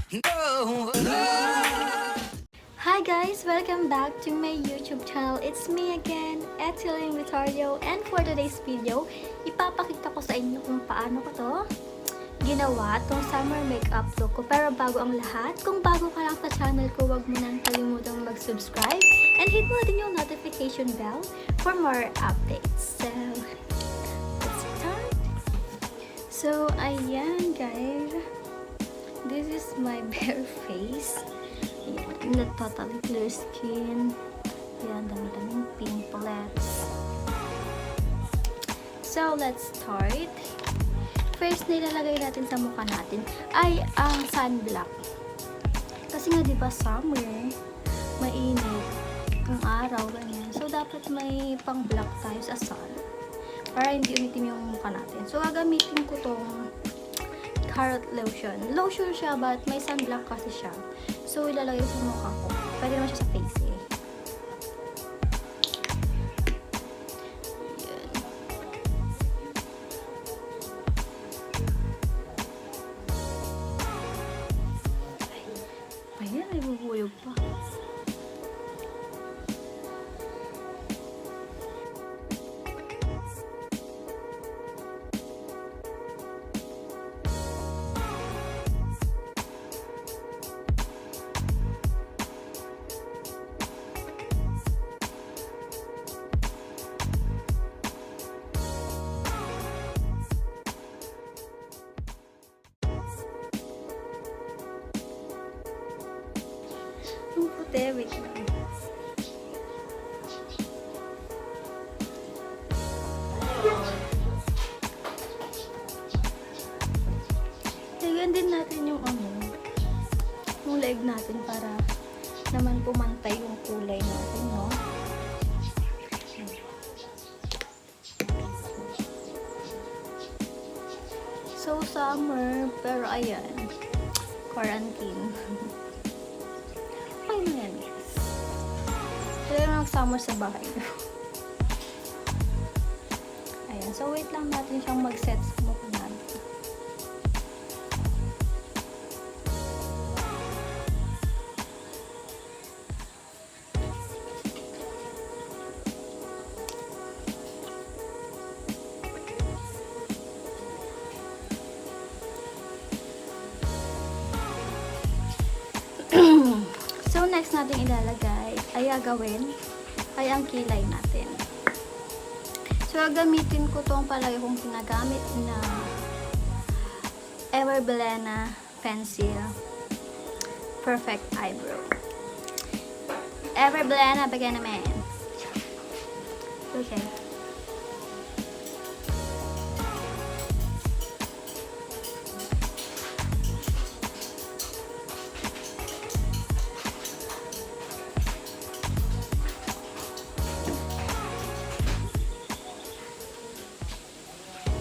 Hi guys! Welcome back to my YouTube channel. It's me again, Ethelyn Vitorio, and for today's video, ipapakita ko sa inyo kung paano ko to ginawa tong summer makeup look ko. Pero bago ang lahat, kung bago ka lang sa channel ko, huwag mo nang kalimutang mag-subscribe and hit mo din yung notification bell for more updates. So, let's start! So, ayan guys. This is my bare face. Ayan, not totally clear skin. Ayan, dami-daming pimples. So, let's start. First, nilalagay natin sa mukha natin ay ang sunblock. Kasi nga, diba, summer, mainit ang araw, ganyan. So, dapat may pang-block tayo sa sun para hindi umitim yung mukha natin. So, gagamitin ko tong carrot lotion. Lotion siya, but may sunblock kasi siya. So, ilalagay sa mukha ko. Pwede naman siya sa face eh. Ayan, ay bubuyog pa. Ang puti, wait lang. Lagyan din natin yung yung leg natin para naman pumantay yung kulay natin, no? So, summer, pero ayan, quarantine. Ay, yan, guys. Talaga nag-summer sa bahay. Ayan, so wait lang natin siyang mag-set sa mukha natin. So, next natin ilalagay ay gagawin ay ang kilay natin. So, gagamitin ko itong palagi kong ginagamit na Everblena Pencil Perfect Eyebrow. Everblena, bigay naman. Okay.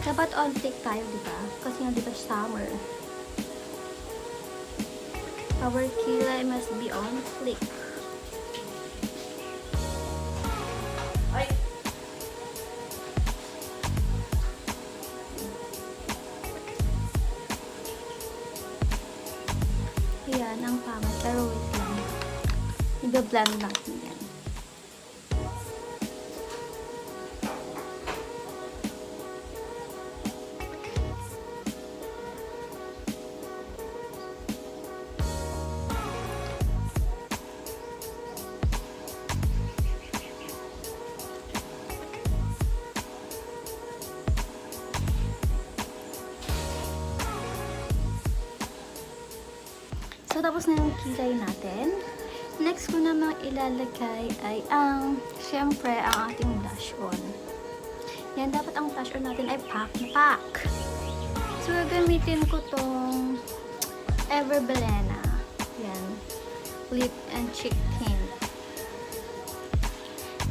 Dapat on flick tayo, diba? Kasi nga, diba, summer. Our kilay must be on flick. Ay! Ayan, ang pangit. Pero wait lang. I-blend natin yan. So, tapos na yung kilay natin. Next ko namang ilalagay ay syempre, ang ating blush on. Yan, dapat ang blush on natin ay pack na pack. So, gagamitin ko tong Everblena. Yan. Lip and cheek tint.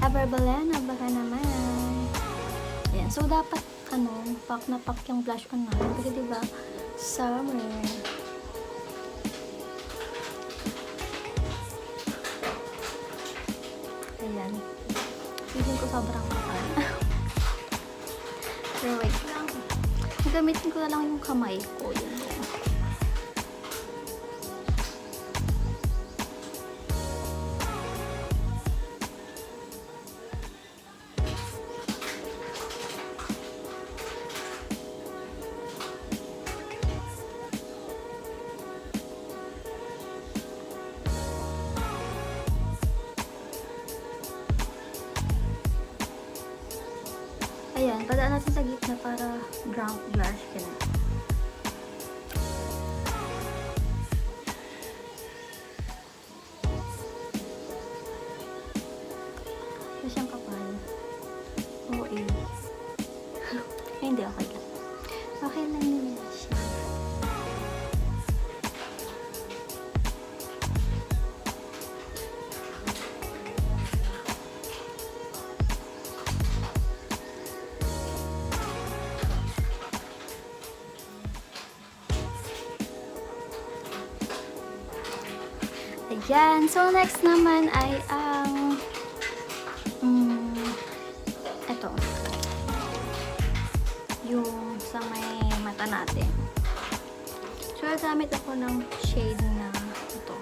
Everblena, baka naman. Yan. So, dapat, pack na pack yung blush on natin. Kasi, diba, summer. Ayan. Feeling ko sobrang kapal. Pero wait lang. Gamitin ko na lang yung kamay ko. Yun. natin sa gitna para brown blush. Ganun. Ito siyang kapal. Oo eh. Hindi, okay lang. Okay lang nila siya. Ayan. So, next naman ay ang ito. Yung sa may mata natin. So, gamit ako ng shade na ito.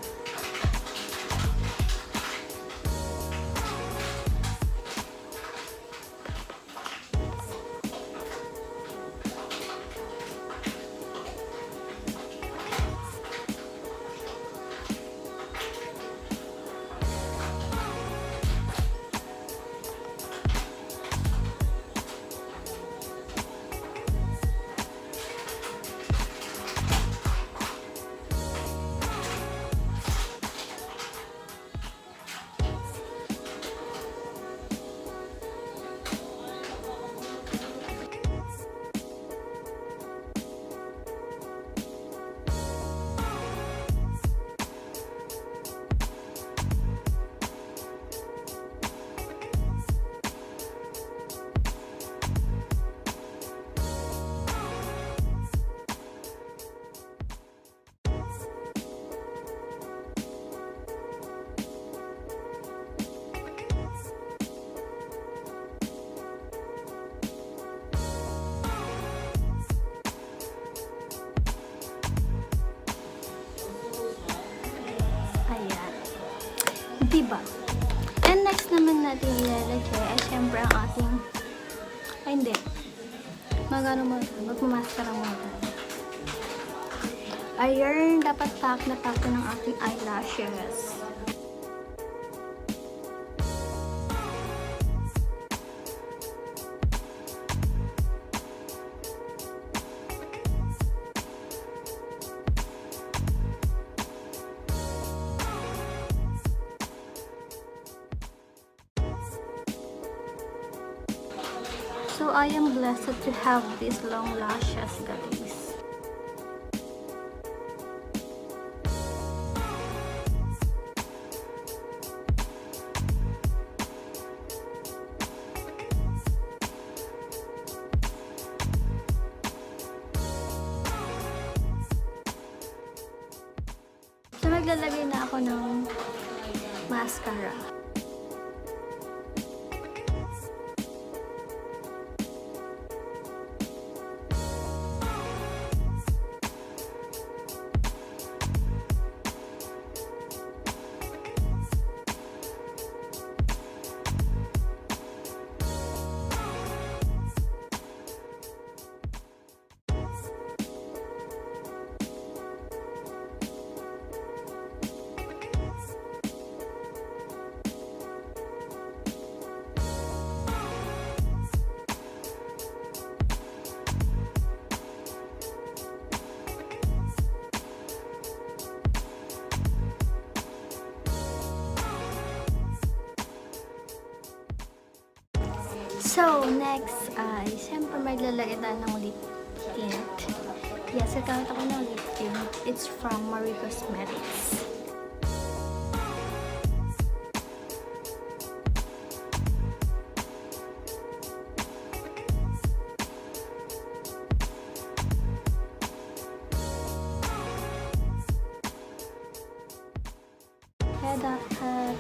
Diba? And next naman natin ilalagay ay syempre ang ating hindi. Magmamaskara muna tayo. Ayun, dapat pack na pack ng ating eyelashes. So, I am blessed to have these long lashes, guys. So, maglalagay na ako ng mascara. So, next ay, siyempre maglalagay tayo ng lip tint. Yes, gagamit ako ng lip tint. It's from Marie Cosmetics. Kaya dapat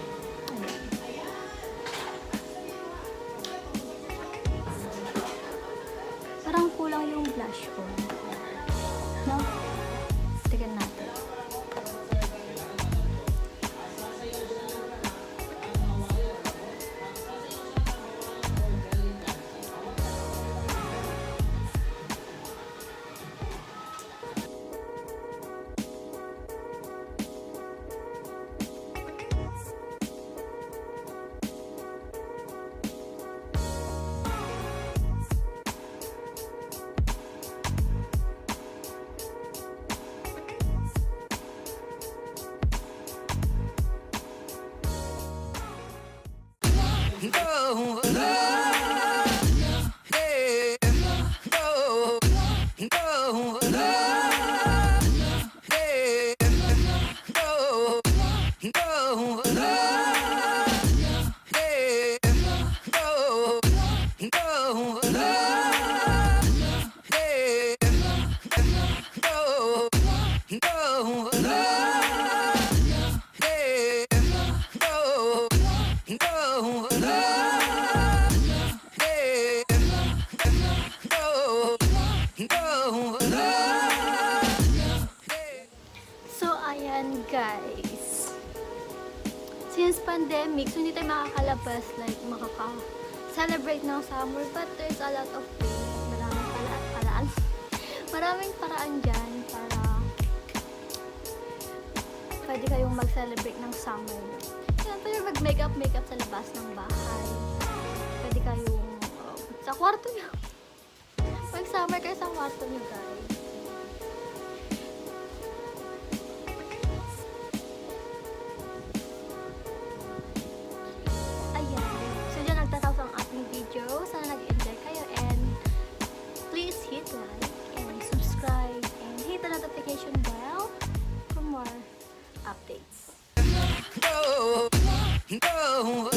parang kulang yung blush ko. No? Tignan natin. Ayan guys. Since pandemic, so hindi tayo makakalabas, like makaka-celebrate ng summer, but there's a lot of ways. Maraming paraan dyan para pwede kayong mag-celebrate ng summer. Yan, pwede mag-makeup sa labas ng bahay. Pwede kayong sa kwarto nyo. Mag-summer kayo sa kwarto nyo, guys. Ayan. So, dyan nagtatapos ang ating video. Sana nag-enjoy kayo and please hit like and subscribe and hit the notification bell for more updates. No, no.